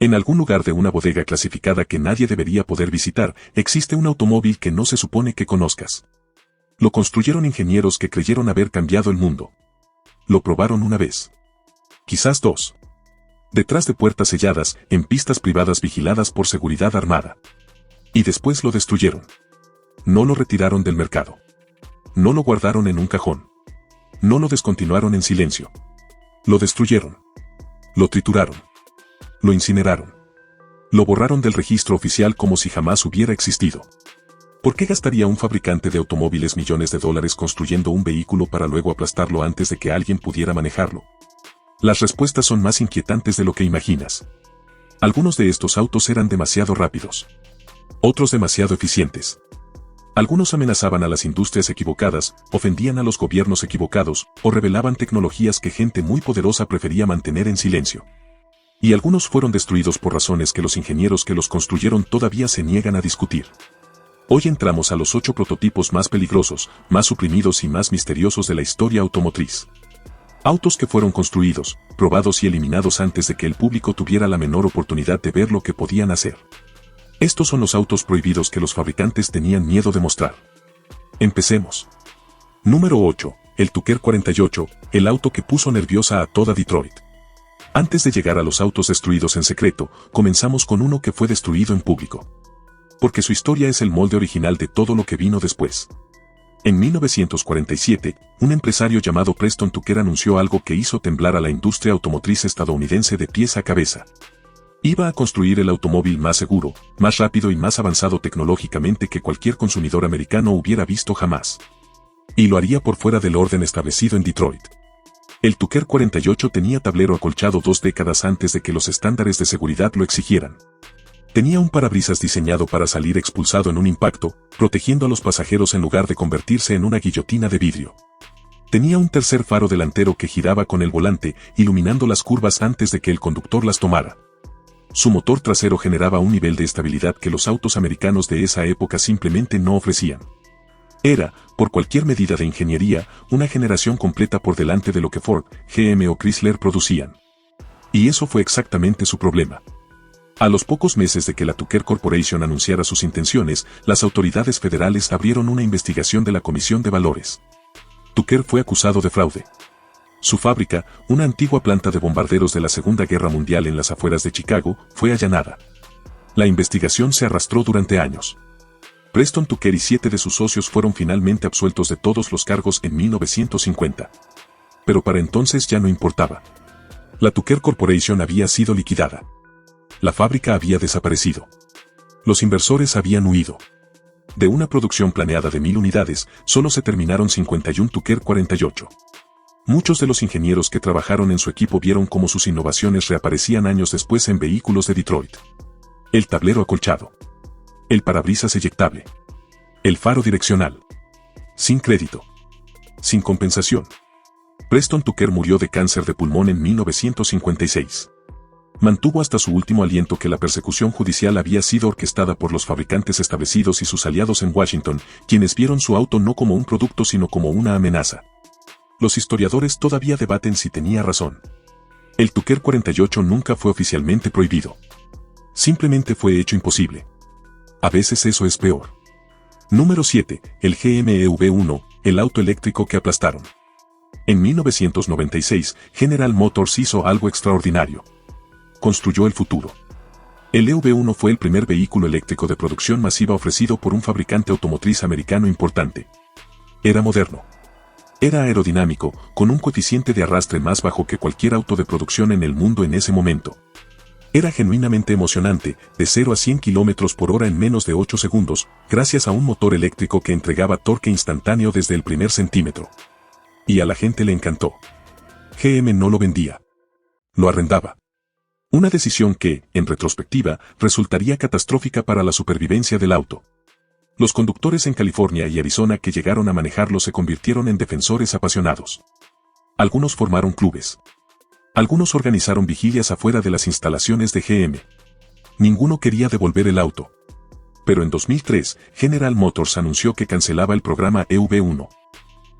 En algún lugar de una bodega clasificada que nadie debería poder visitar, existe un automóvil que no se supone que conozcas. Lo construyeron ingenieros que creyeron haber cambiado el mundo. Lo probaron una vez. Quizás dos. Detrás de puertas selladas, en pistas privadas vigiladas por seguridad armada. Y después lo destruyeron. No lo retiraron del mercado. No lo guardaron en un cajón. No lo descontinuaron en silencio. Lo destruyeron. Lo trituraron. Lo incineraron. Lo borraron del registro oficial como si jamás hubiera existido. ¿Por qué gastaría un fabricante de automóviles millones de dólares construyendo un vehículo para luego aplastarlo antes de que alguien pudiera manejarlo? Las respuestas son más inquietantes de lo que imaginas. Algunos de estos autos eran demasiado rápidos. Otros demasiado eficientes. Algunos amenazaban a las industrias equivocadas, ofendían a los gobiernos equivocados, o revelaban tecnologías que gente muy poderosa prefería mantener en silencio. Y algunos fueron destruidos por razones que los ingenieros que los construyeron todavía se niegan a discutir. Hoy entramos a los 8 prototipos más peligrosos, más suprimidos y más misteriosos de la historia automotriz. Autos que fueron construidos, probados y eliminados antes de que el público tuviera la menor oportunidad de ver lo que podían hacer. Estos son los autos prohibidos que los fabricantes tenían miedo de mostrar. Empecemos. Número 8. El Tucker 48, el auto que puso nerviosa a toda Detroit. Antes de llegar a los autos destruidos en secreto, comenzamos con uno que fue destruido en público. Porque su historia es el molde original de todo lo que vino después. En 1947, un empresario llamado Preston Tucker anunció algo que hizo temblar a la industria automotriz estadounidense de pies a cabeza. Iba a construir el automóvil más seguro, más rápido y más avanzado tecnológicamente que cualquier consumidor americano hubiera visto jamás. Y lo haría por fuera del orden establecido en Detroit. El Tucker 48 tenía tablero acolchado 2 décadas antes de que los estándares de seguridad lo exigieran. Tenía un parabrisas diseñado para salir expulsado en un impacto, protegiendo a los pasajeros en lugar de convertirse en una guillotina de vidrio. Tenía un tercer faro delantero que giraba con el volante, iluminando las curvas antes de que el conductor las tomara. Su motor trasero generaba un nivel de estabilidad que los autos americanos de esa época simplemente no ofrecían. Era, por cualquier medida de ingeniería, una generación completa por delante de lo que Ford, GM o Chrysler producían. Y eso fue exactamente su problema. A los pocos meses de que la Tucker Corporation anunciara sus intenciones, las autoridades federales abrieron una investigación de la Comisión de Valores. Tucker fue acusado de fraude. Su fábrica, una antigua planta de bombarderos de la Segunda Guerra Mundial en las afueras de Chicago, fue allanada. La investigación se arrastró durante años. Preston Tucker y 7 de sus socios fueron finalmente absueltos de todos los cargos en 1950. Pero para entonces ya no importaba. La Tucker Corporation había sido liquidada. La fábrica había desaparecido. Los inversores habían huido. De una producción planeada de 1000 unidades, solo se terminaron 51 Tucker 48. Muchos de los ingenieros que trabajaron en su equipo vieron cómo sus innovaciones reaparecían años después en vehículos de Detroit. El tablero acolchado. El parabrisas eyectable. El faro direccional. Sin crédito. Sin compensación. Preston Tucker murió de cáncer de pulmón en 1956. Mantuvo hasta su último aliento que la persecución judicial había sido orquestada por los fabricantes establecidos y sus aliados en Washington, quienes vieron su auto no como un producto sino como una amenaza. Los historiadores todavía debaten si tenía razón. El Tucker 48 nunca fue oficialmente prohibido. Simplemente fue hecho imposible. A veces eso es peor. Número 7. El GM EV1, el auto eléctrico que aplastaron. En 1996, General Motors hizo algo extraordinario. Construyó el futuro. El EV1 fue el primer vehículo eléctrico de producción masiva ofrecido por un fabricante automotriz americano importante. Era moderno. Era aerodinámico, con un coeficiente de arrastre más bajo que cualquier auto de producción en el mundo en ese momento. Era genuinamente emocionante, de 0 a 100 km por hora en menos de 8 segundos, gracias a un motor eléctrico que entregaba torque instantáneo desde el primer centímetro. Y a la gente le encantó. GM no lo vendía. Lo arrendaba. Una decisión que, en retrospectiva, resultaría catastrófica para la supervivencia del auto. Los conductores en California y Arizona que llegaron a manejarlo se convirtieron en defensores apasionados. Algunos formaron clubes. Algunos organizaron vigilias afuera de las instalaciones de GM. Ninguno quería devolver el auto. Pero en 2003, General Motors anunció que cancelaba el programa EV1.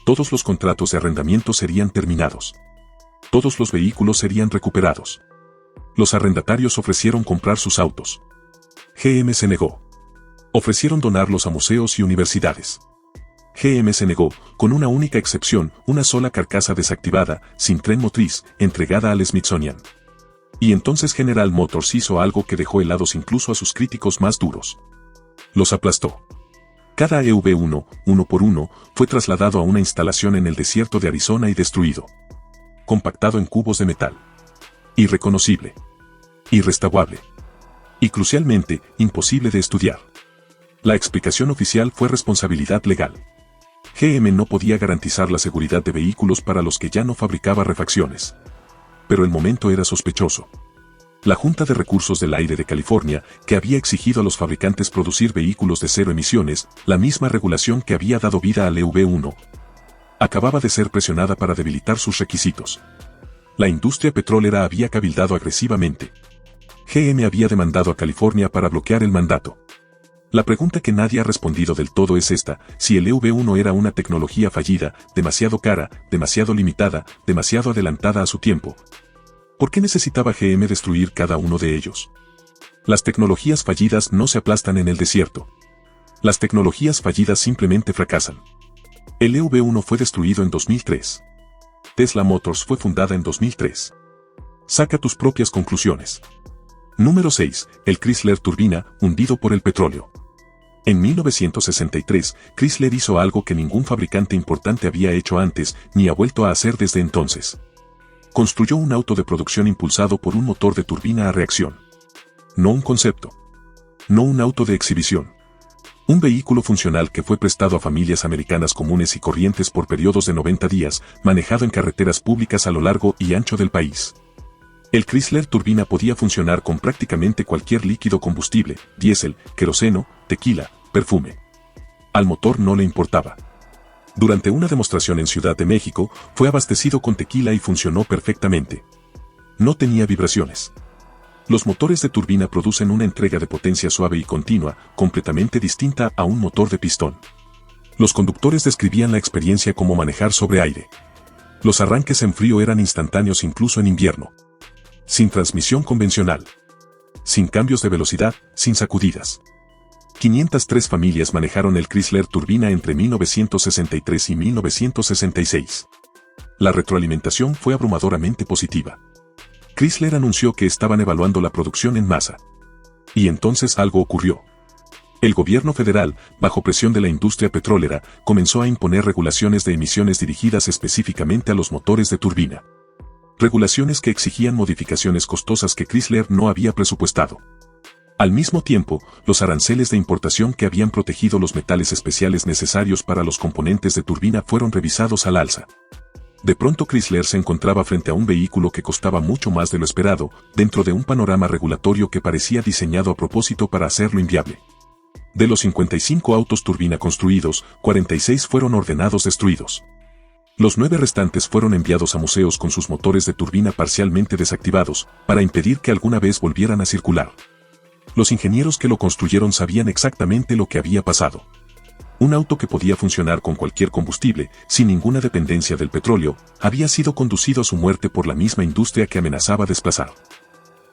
Todos los contratos de arrendamiento serían terminados. Todos los vehículos serían recuperados. Los arrendatarios ofrecieron comprar sus autos. GM se negó. Ofrecieron donarlos a museos y universidades. GM se negó, con una única excepción, una sola carcasa desactivada, sin tren motriz, entregada al Smithsonian. Y entonces General Motors hizo algo que dejó helados incluso a sus críticos más duros. Los aplastó. Cada EV1, uno por uno, fue trasladado a una instalación en el desierto de Arizona y destruido. Compactado en cubos de metal. Irreconocible. Irrestaurable. Y crucialmente, imposible de estudiar. La explicación oficial fue responsabilidad legal. GM no podía garantizar la seguridad de vehículos para los que ya no fabricaba refacciones. Pero el momento era sospechoso. La Junta de Recursos del Aire de California, que había exigido a los fabricantes producir vehículos de cero emisiones, la misma regulación que había dado vida al EV1, acababa de ser presionada para debilitar sus requisitos. La industria petrolera había cabildado agresivamente. GM había demandado a California para bloquear el mandato. La pregunta que nadie ha respondido del todo es esta: si el EV1 era una tecnología fallida, demasiado cara, demasiado limitada, demasiado adelantada a su tiempo, ¿por qué necesitaba GM destruir cada uno de ellos? Las tecnologías fallidas no se aplastan en el desierto. Las tecnologías fallidas simplemente fracasan. El EV1 fue destruido en 2003. Tesla Motors fue fundada en 2003. Saca tus propias conclusiones. Número 6. El Chrysler Turbina, hundido por el petróleo. En 1963, Chrysler hizo algo que ningún fabricante importante había hecho antes, ni ha vuelto a hacer desde entonces. Construyó un auto de producción impulsado por un motor de turbina a reacción. No un concepto. No un auto de exhibición. Un vehículo funcional que fue prestado a familias americanas comunes y corrientes por periodos de 90 días, manejado en carreteras públicas a lo largo y ancho del país. El Chrysler Turbina podía funcionar con prácticamente cualquier líquido combustible, diésel, queroseno, tequila, perfume. Al motor no le importaba. Durante una demostración en Ciudad de México, fue abastecido con tequila y funcionó perfectamente. No tenía vibraciones. Los motores de turbina producen una entrega de potencia suave y continua, completamente distinta a un motor de pistón. Los conductores describían la experiencia como manejar sobre aire. Los arranques en frío eran instantáneos incluso en invierno. Sin transmisión convencional. Sin cambios de velocidad, sin sacudidas. 503 familias manejaron el Chrysler Turbina entre 1963 y 1966. La retroalimentación fue abrumadoramente positiva. Chrysler anunció que estaban evaluando la producción en masa. Y entonces algo ocurrió. El gobierno federal, bajo presión de la industria petrolera, comenzó a imponer regulaciones de emisiones dirigidas específicamente a los motores de turbina. Regulaciones que exigían modificaciones costosas que Chrysler no había presupuestado. Al mismo tiempo, los aranceles de importación que habían protegido los metales especiales necesarios para los componentes de turbina fueron revisados al alza. De pronto Chrysler se encontraba frente a un vehículo que costaba mucho más de lo esperado, dentro de un panorama regulatorio que parecía diseñado a propósito para hacerlo inviable. De los 55 autos turbina construidos, 46 fueron ordenados destruidos. Los 9 restantes fueron enviados a museos con sus motores de turbina parcialmente desactivados, para impedir que alguna vez volvieran a circular. Los ingenieros que lo construyeron sabían exactamente lo que había pasado. Un auto que podía funcionar con cualquier combustible, sin ninguna dependencia del petróleo, había sido conducido a su muerte por la misma industria que amenazaba desplazar.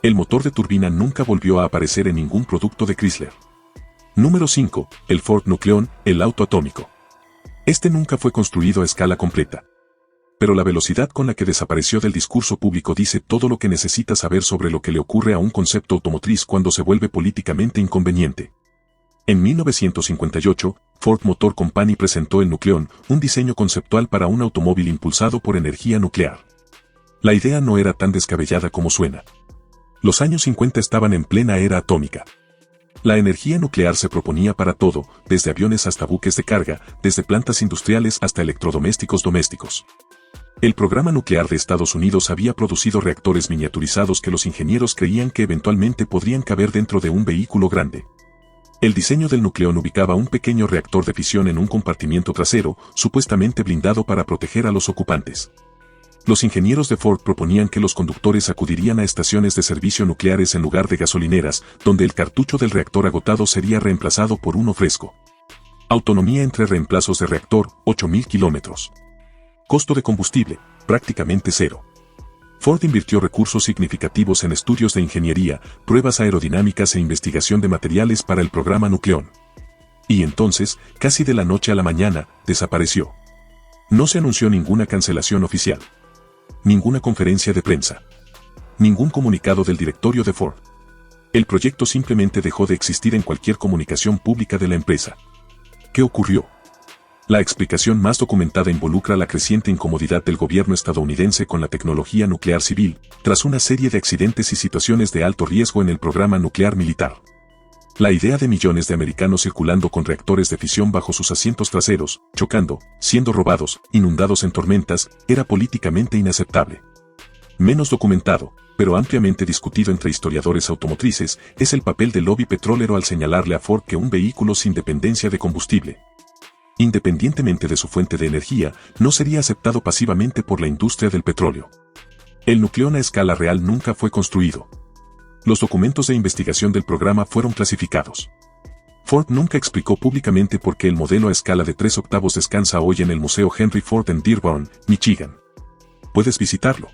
El motor de turbina nunca volvió a aparecer en ningún producto de Chrysler. Número 5. El Ford Nucleon, el auto atómico. Este nunca fue construido a escala completa. Pero la velocidad con la que desapareció del discurso público dice todo lo que necesita saber sobre lo que le ocurre a un concepto automotriz cuando se vuelve políticamente inconveniente. En 1958, Ford Motor Company presentó el Nucleon, un diseño conceptual para un automóvil impulsado por energía nuclear. La idea no era tan descabellada como suena. Los años 50 estaban en plena era atómica. La energía nuclear se proponía para todo, desde aviones hasta buques de carga, desde plantas industriales hasta electrodomésticos domésticos. El programa nuclear de Estados Unidos había producido reactores miniaturizados que los ingenieros creían que eventualmente podrían caber dentro de un vehículo grande. El diseño del Nucleon ubicaba un pequeño reactor de fisión en un compartimiento trasero, supuestamente blindado para proteger a los ocupantes. Los ingenieros de Ford proponían que los conductores acudirían a estaciones de servicio nucleares en lugar de gasolineras, donde el cartucho del reactor agotado sería reemplazado por uno fresco. Autonomía entre reemplazos de reactor, 8.000 kilómetros. Costo de combustible, prácticamente cero. Ford invirtió recursos significativos en estudios de ingeniería, pruebas aerodinámicas e investigación de materiales para el programa Nucleón. Y entonces, casi de la noche a la mañana, desapareció. No se anunció ninguna cancelación oficial. Ninguna conferencia de prensa. Ningún comunicado del directorio de Ford. El proyecto simplemente dejó de existir en cualquier comunicación pública de la empresa. ¿Qué ocurrió? La explicación más documentada involucra la creciente incomodidad del gobierno estadounidense con la tecnología nuclear civil, tras una serie de accidentes y situaciones de alto riesgo en el programa nuclear militar. La idea de millones de americanos circulando con reactores de fisión bajo sus asientos traseros, chocando, siendo robados, inundados en tormentas, era políticamente inaceptable. Menos documentado, pero ampliamente discutido entre historiadores automotrices, es el papel del lobby petrolero al señalarle a Ford que un vehículo sin dependencia de combustible, independientemente de su fuente de energía, no sería aceptado pasivamente por la industria del petróleo. El Nucleón a escala real nunca fue construido. Los documentos de investigación del programa fueron clasificados. Ford nunca explicó públicamente por qué el modelo a escala de 3/8 descansa hoy en el Museo Henry Ford en Dearborn, Michigan. Puedes visitarlo.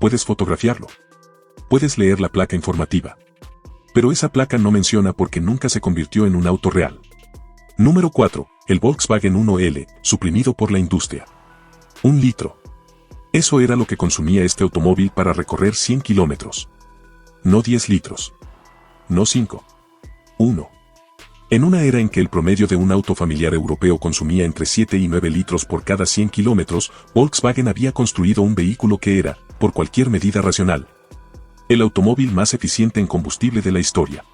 Puedes fotografiarlo. Puedes leer la placa informativa. Pero esa placa no menciona por qué nunca se convirtió en un auto real. Número 4. El Volkswagen 1L, suprimido por la industria. 1 litro. Eso era lo que consumía este automóvil para recorrer 100 kilómetros. No 10 litros. No 5. 1. En una era en que el promedio de un auto familiar europeo consumía entre 7 y 9 litros por cada 100 kilómetros, Volkswagen había construido un vehículo que era, por cualquier medida racional, el automóvil más eficiente en combustible de la historia.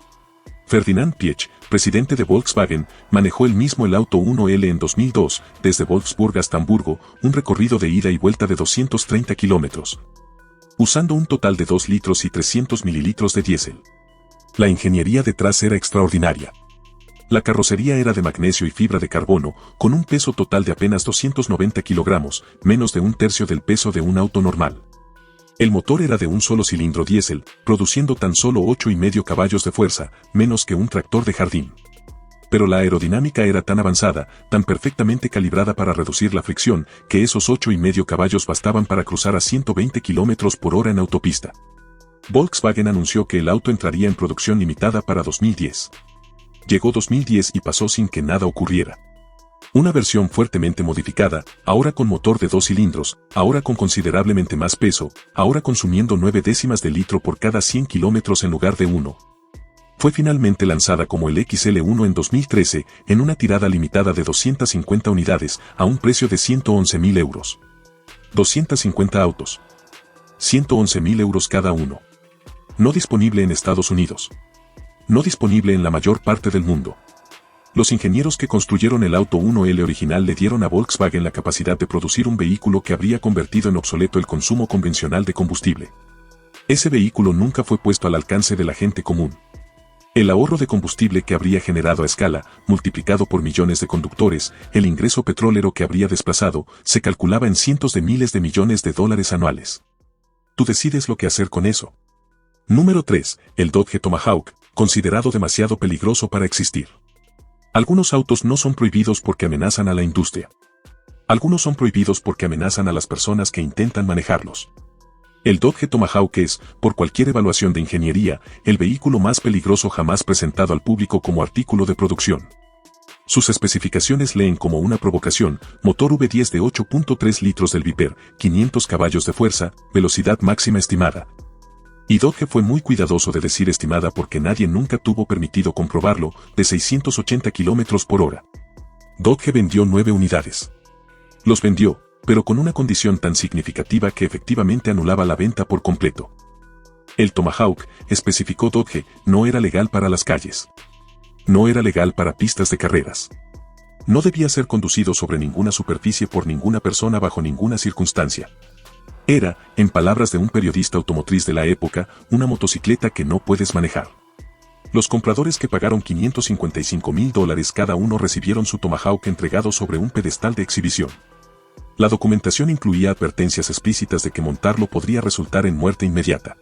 Ferdinand Piëch, presidente de Volkswagen, manejó él mismo el auto 1L en 2002, desde Wolfsburg hasta Hamburgo, un recorrido de ida y vuelta de 230 kilómetros, usando un total de 2 litros y 300 mililitros de diésel. La ingeniería detrás era extraordinaria. La carrocería era de magnesio y fibra de carbono, con un peso total de apenas 290 kilogramos, menos de un tercio del peso de un auto normal. El motor era de un solo cilindro diésel, produciendo tan solo 8,5 caballos de fuerza, menos que un tractor de jardín. Pero la aerodinámica era tan avanzada, tan perfectamente calibrada para reducir la fricción, que esos 8,5 caballos bastaban para cruzar a 120 km por hora en autopista. Volkswagen anunció que el auto entraría en producción limitada para 2010. Llegó 2010 y pasó sin que nada ocurriera. Una versión fuertemente modificada, ahora con motor de 2 cilindros, ahora con considerablemente más peso, ahora consumiendo 9 décimas de litro por cada 100 kilómetros en lugar de 1. Fue finalmente lanzada como el XL1 en 2013, en una tirada limitada de 250 unidades, a un precio de 111.000 euros. 250 autos. 111.000 euros cada uno. No disponible en Estados Unidos. No disponible en la mayor parte del mundo. Los ingenieros que construyeron el auto 1L original le dieron a Volkswagen la capacidad de producir un vehículo que habría convertido en obsoleto el consumo convencional de combustible. Ese vehículo nunca fue puesto al alcance de la gente común. El ahorro de combustible que habría generado a escala, multiplicado por millones de conductores, el ingreso petrolero que habría desplazado, se calculaba en cientos de miles de millones de dólares anuales. Tú decides lo que hacer con eso. Número 3. El Dodge Tomahawk, considerado demasiado peligroso para existir. Algunos autos no son prohibidos porque amenazan a la industria. Algunos son prohibidos porque amenazan a las personas que intentan manejarlos. El Dodge Tomahawk es, por cualquier evaluación de ingeniería, el vehículo más peligroso jamás presentado al público como artículo de producción. Sus especificaciones leen como una provocación: motor V10 de 8.3 litros del Viper, 500 caballos de fuerza, velocidad máxima estimada. Y Dodge fue muy cuidadoso de decir estimada porque nadie nunca tuvo permitido comprobarlo, de 680 kilómetros por hora. Dodge vendió 9 unidades. Los vendió, pero con una condición tan significativa que efectivamente anulaba la venta por completo. El Tomahawk, especificó Dodge, no era legal para las calles. No era legal para pistas de carreras. No debía ser conducido sobre ninguna superficie por ninguna persona bajo ninguna circunstancia. Era, en palabras de un periodista automotriz de la época, una motocicleta que no puedes manejar. Los compradores que pagaron $555,000 cada uno recibieron su Tomahawk entregado sobre un pedestal de exhibición. La documentación incluía advertencias explícitas de que montarlo podría resultar en muerte inmediata.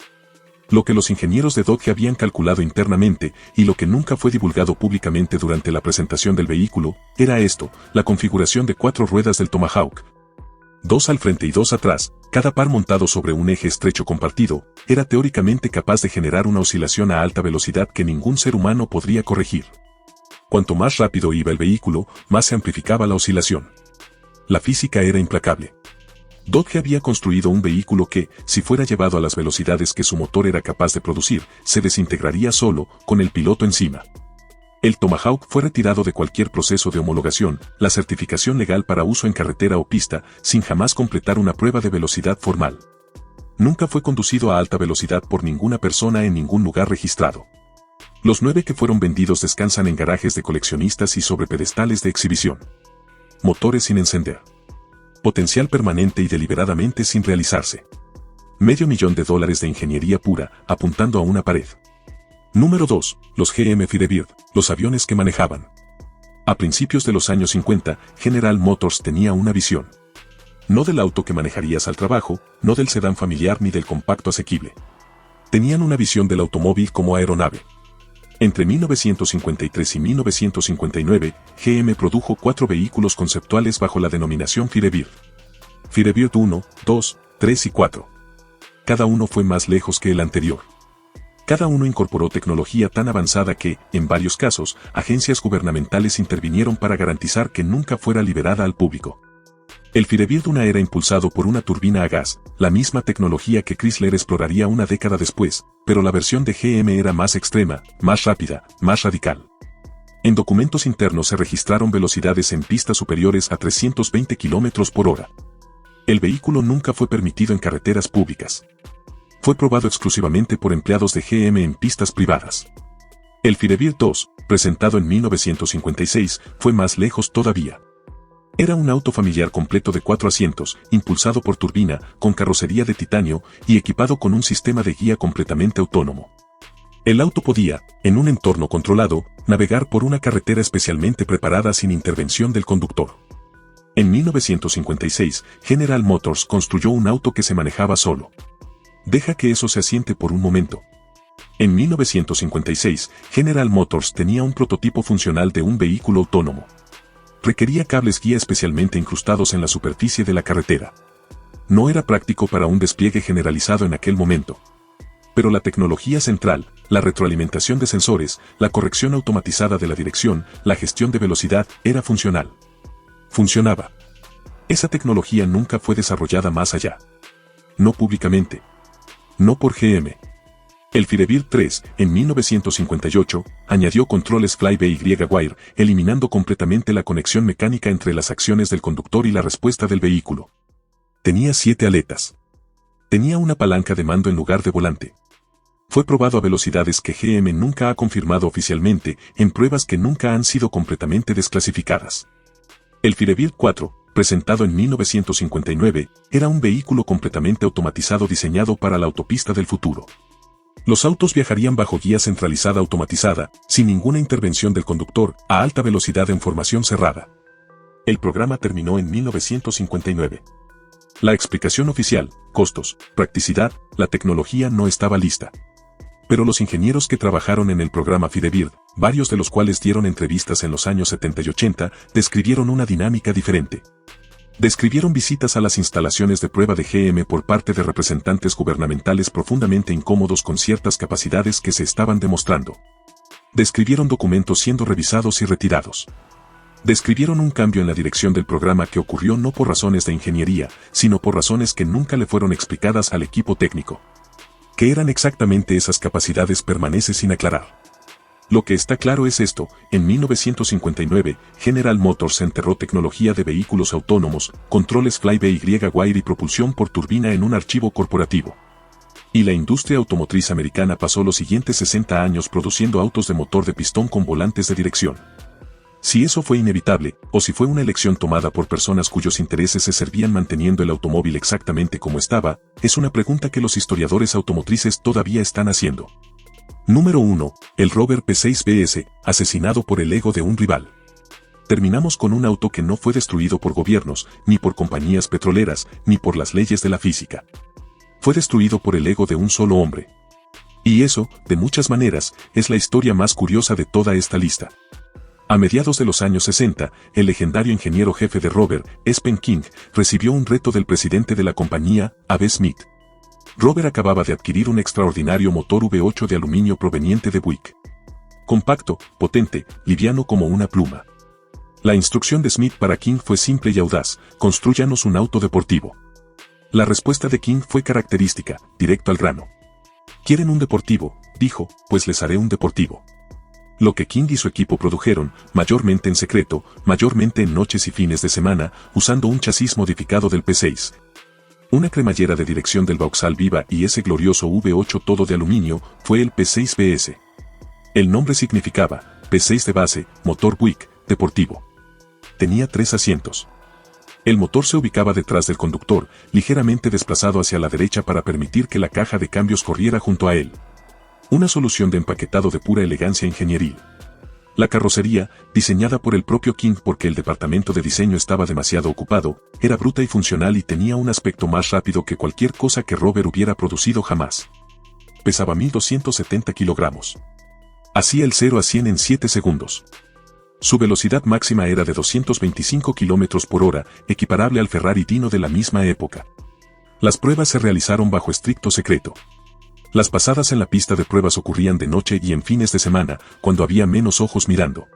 Lo que los ingenieros de Dodge habían calculado internamente, y lo que nunca fue divulgado públicamente durante la presentación del vehículo, era esto: la configuración de 4 ruedas del Tomahawk. 2 al frente y 2 atrás, cada par montado sobre un eje estrecho compartido, era teóricamente capaz de generar una oscilación a alta velocidad que ningún ser humano podría corregir. Cuanto más rápido iba el vehículo, más se amplificaba la oscilación. La física era implacable. Dodge había construido un vehículo que, si fuera llevado a las velocidades que su motor era capaz de producir, se desintegraría solo, con el piloto encima. El Tomahawk fue retirado de cualquier proceso de homologación, la certificación legal para uso en carretera o pista, sin jamás completar una prueba de velocidad formal. Nunca fue conducido a alta velocidad por ninguna persona en ningún lugar registrado. Los 9 que fueron vendidos descansan en garajes de coleccionistas y sobre pedestales de exhibición. Motores sin encender. Potencial permanente y deliberadamente sin realizarse. $500,000 de ingeniería pura, apuntando a una pared. Número 2. Los GM Firebird, los aviones que manejaban. A principios de los años 50, General Motors tenía una visión. No del auto que manejarías al trabajo, no del sedán familiar ni del compacto asequible. Tenían una visión del automóvil como aeronave. Entre 1953 y 1959, GM produjo 4 vehículos conceptuales bajo la denominación Firebird. Firebird 1, 2, 3 y 4. Cada uno fue más lejos que el anterior. Cada uno incorporó tecnología tan avanzada que, en varios casos, agencias gubernamentales intervinieron para garantizar que nunca fuera liberada al público. El Firebird 1 era impulsado por una turbina a gas, la misma tecnología que Chrysler exploraría una década después, pero la versión de GM era más extrema, más rápida, más radical. En documentos internos se registraron velocidades en pista superiores a 320 km por hora. El vehículo nunca fue permitido en carreteras públicas. Fue probado exclusivamente por empleados de GM en pistas privadas. El Firebird 2, presentado en 1956, fue más lejos todavía. Era un auto familiar completo de 4 asientos, impulsado por turbina, con carrocería de titanio y equipado con un sistema de guía completamente autónomo. El auto podía, en un entorno controlado, navegar por una carretera especialmente preparada sin intervención del conductor. En 1956, General Motors construyó un auto que se manejaba solo. Deja que eso se asiente por un momento. En 1956, General Motors tenía un prototipo funcional de un vehículo autónomo. Requería cables guía especialmente incrustados en la superficie de la carretera. No era práctico para un despliegue generalizado en aquel momento. Pero la tecnología central, la retroalimentación de sensores, la corrección automatizada de la dirección, la gestión de velocidad, era funcional. Funcionaba. Esa tecnología nunca fue desarrollada más allá. No públicamente. No por GM. El Firebird 3, en 1958, añadió controles fly-by-wire, eliminando completamente la conexión mecánica entre las acciones del conductor y la respuesta del vehículo. Tenía 7 aletas. Tenía una palanca de mando en lugar de volante. Fue probado a velocidades que GM nunca ha confirmado oficialmente, en pruebas que nunca han sido completamente desclasificadas. El Firebird 4, presentado en 1959, era un vehículo completamente automatizado diseñado para la autopista del futuro. Los autos viajarían bajo guía centralizada automatizada, sin ninguna intervención del conductor, a alta velocidad en formación cerrada. El programa terminó en 1959. La explicación oficial, costos, practicidad, la tecnología no estaba lista. Pero los ingenieros que trabajaron en el programa Firebird, varios de los cuales dieron entrevistas en los años 70 y 80, describieron una dinámica diferente. Describieron visitas a las instalaciones de prueba de GM por parte de representantes gubernamentales profundamente incómodos con ciertas capacidades que se estaban demostrando. Describieron documentos siendo revisados y retirados. Describieron un cambio en la dirección del programa que ocurrió no por razones de ingeniería, sino por razones que nunca le fueron explicadas al equipo técnico. ¿Qué eran exactamente esas capacidades permanece sin aclarar? Lo que está claro es esto: en 1959, General Motors enterró tecnología de vehículos autónomos, controles fly-by-wire y propulsión por turbina en un archivo corporativo. Y la industria automotriz americana pasó los siguientes 60 años produciendo autos de motor de pistón con volantes de dirección. Si eso fue inevitable, o si fue una elección tomada por personas cuyos intereses se servían manteniendo el automóvil exactamente como estaba, es una pregunta que los historiadores automotrices todavía están haciendo. Número 1. El Rover P6BS, asesinado por el ego de un rival. Terminamos con un auto que no fue destruido por gobiernos, ni por compañías petroleras, ni por las leyes de la física. Fue destruido por el ego de un solo hombre. Y eso, de muchas maneras, es la historia más curiosa de toda esta lista. A mediados de los años 60, el legendario ingeniero jefe de Rover, Espen King, recibió un reto del presidente de la compañía, A.B. Smith. Rover acababa de adquirir un extraordinario motor V8 de aluminio proveniente de Buick. Compacto, potente, liviano como una pluma. La instrucción de Smith para King fue simple y audaz: construyanos un auto deportivo. La respuesta de King fue característica, directo al grano. ¿Quieren un deportivo?, dijo, pues les haré un deportivo. Lo que King y su equipo produjeron, mayormente en secreto, mayormente en noches y fines de semana, usando un chasis modificado del P6. Una cremallera de dirección del Vauxhall Viva y ese glorioso V8 todo de aluminio, fue el P6BS. El nombre significaba, P6 de base, motor Buick, deportivo. Tenía 3 asientos. El motor se ubicaba detrás del conductor, ligeramente desplazado hacia la derecha para permitir que la caja de cambios corriera junto a él. Una solución de empaquetado de pura elegancia ingenieril. La carrocería, diseñada por el propio King porque el departamento de diseño estaba demasiado ocupado, era bruta y funcional y tenía un aspecto más rápido que cualquier cosa que Rover hubiera producido jamás. Pesaba 1270 kilogramos. Hacía el 0 a 100 en 7 segundos. Su velocidad máxima era de 225 km por hora, equiparable al Ferrari Dino de la misma época. Las pruebas se realizaron bajo estricto secreto. Las pasadas en la pista de pruebas ocurrían de noche y en fines de semana, cuando había menos ojos mirando.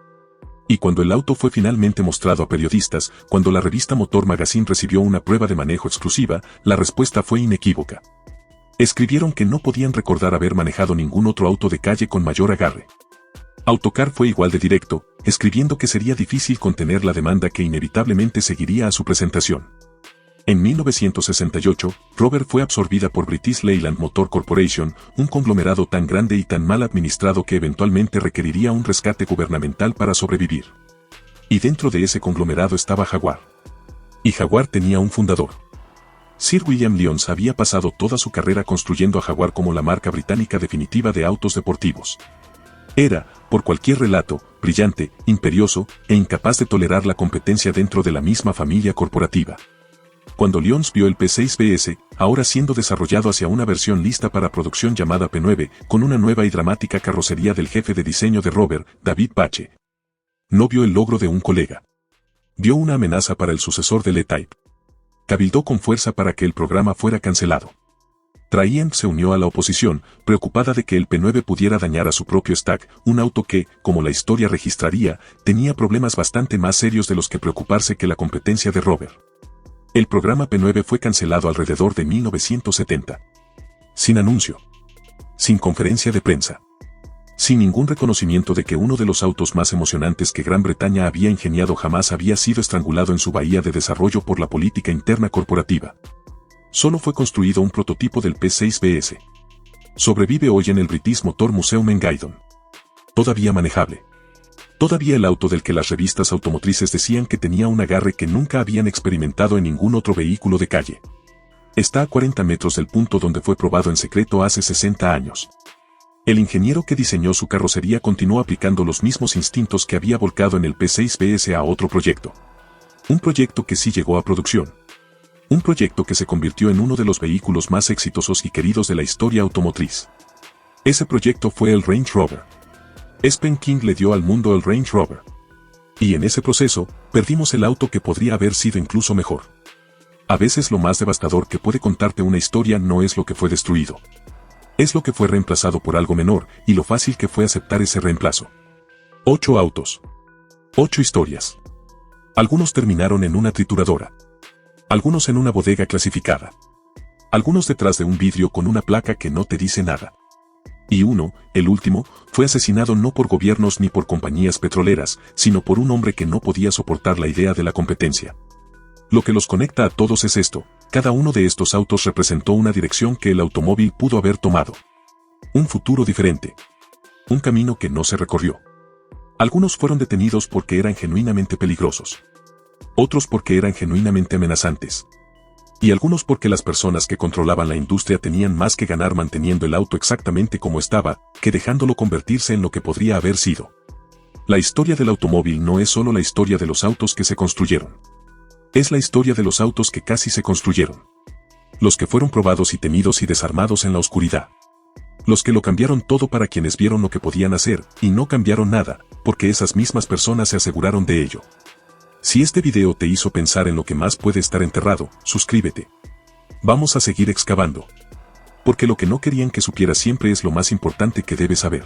Y cuando el auto fue finalmente mostrado a periodistas, cuando la revista Motor Magazine recibió una prueba de manejo exclusiva, la respuesta fue inequívoca. Escribieron que no podían recordar haber manejado ningún otro auto de calle con mayor agarre. Autocar fue igual de directo, escribiendo que sería difícil contener la demanda que inevitablemente seguiría a su presentación. En 1968, Rover fue absorbida por British Leyland Motor Corporation, un conglomerado tan grande y tan mal administrado que eventualmente requeriría un rescate gubernamental para sobrevivir. Y dentro de ese conglomerado estaba Jaguar. Y Jaguar tenía un fundador. Sir William Lyons había pasado toda su carrera construyendo a Jaguar como la marca británica definitiva de autos deportivos. Era, por cualquier relato, brillante, imperioso, e incapaz de tolerar la competencia dentro de la misma familia corporativa. Cuando Lyons vio el P6BS, ahora siendo desarrollado hacia una versión lista para producción llamada P9, con una nueva y dramática carrocería del jefe de diseño de Rover, David Pache, no vio el logro de un colega. Vio una amenaza para el sucesor del E-Type. Cabildó con fuerza para que el programa fuera cancelado. Traient se unió a la oposición, preocupada de que el P9 pudiera dañar a su propio Stack, un auto que, como la historia registraría, tenía problemas bastante más serios de los que preocuparse que la competencia de Rover. El programa P9 fue cancelado alrededor de 1970. Sin anuncio. Sin conferencia de prensa. Sin ningún reconocimiento de que uno de los autos más emocionantes que Gran Bretaña había ingeniado jamás había sido estrangulado en su bahía de desarrollo por la política interna corporativa. Solo fue construido un prototipo del P6BS. Sobrevive hoy en el British Motor Museum en Gaydon. Todavía manejable. Todavía el auto del que las revistas automotrices decían que tenía un agarre que nunca habían experimentado en ningún otro vehículo de calle. Está a 40 metros del punto donde fue probado en secreto hace 60 años. El ingeniero que diseñó su carrocería continuó aplicando los mismos instintos que había volcado en el P6BS a otro proyecto. Un proyecto que sí llegó a producción. Un proyecto que se convirtió en uno de los vehículos más exitosos y queridos de la historia automotriz. Ese proyecto fue el Range Rover. Espen King le dio al mundo el Range Rover. Y en ese proceso, perdimos el auto que podría haber sido incluso mejor. A veces lo más devastador que puede contarte una historia no es lo que fue destruido. Es lo que fue reemplazado por algo menor, y lo fácil que fue aceptar ese reemplazo. 8 autos. 8 historias. Algunos terminaron en una trituradora. Algunos en una bodega clasificada. Algunos detrás de un vidrio con una placa que no te dice nada. Y uno, el último, fue asesinado no por gobiernos ni por compañías petroleras, sino por un hombre que no podía soportar la idea de la competencia. Lo que los conecta a todos es esto: cada uno de estos autos representó una dirección que el automóvil pudo haber tomado. Un futuro diferente. Un camino que no se recorrió. Algunos fueron detenidos porque eran genuinamente peligrosos. Otros porque eran genuinamente amenazantes. Y algunos porque las personas que controlaban la industria tenían más que ganar manteniendo el auto exactamente como estaba, que dejándolo convertirse en lo que podría haber sido. La historia del automóvil no es solo la historia de los autos que se construyeron. Es la historia de los autos que casi se construyeron. Los que fueron probados y temidos y desarmados en la oscuridad. Los que lo cambiaron todo para quienes vieron lo que podían hacer, y no cambiaron nada, porque esas mismas personas se aseguraron de ello. Si este video te hizo pensar en lo que más puede estar enterrado, suscríbete. Vamos a seguir excavando. Porque lo que no querían que supieras siempre es lo más importante que debes saber.